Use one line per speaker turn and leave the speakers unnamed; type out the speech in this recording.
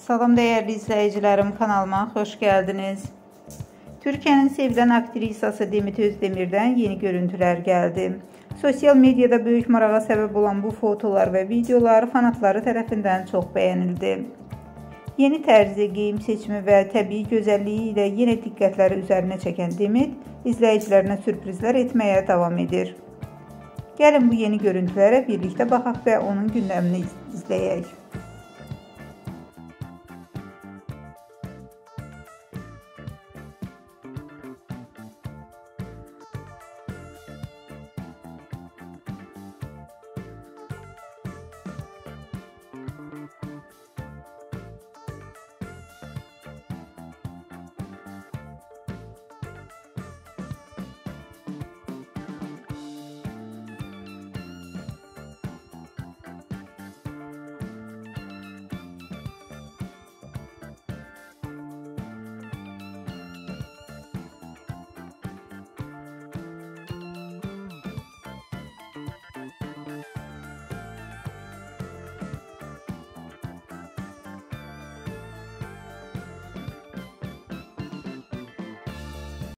Salam değerli izleyicilerim, kanalıma hoş geldiniz. Türkiye'nin sevilen aktrisası Demet Özdemir'den yeni görüntüler geldi. Sosyal medyada büyük marağa sebep olan bu fotolar ve videolar fanatları tarafından çok beğenildi. Yeni terzi, giyim seçimi ve tabii güzelliği ile yine dikkatleri üzerine çeken Demet, izleyicilerine sürprizler etmeye devam edir. Gelin bu yeni görüntülere birlikte baxaq ve onun gündemini izleyək.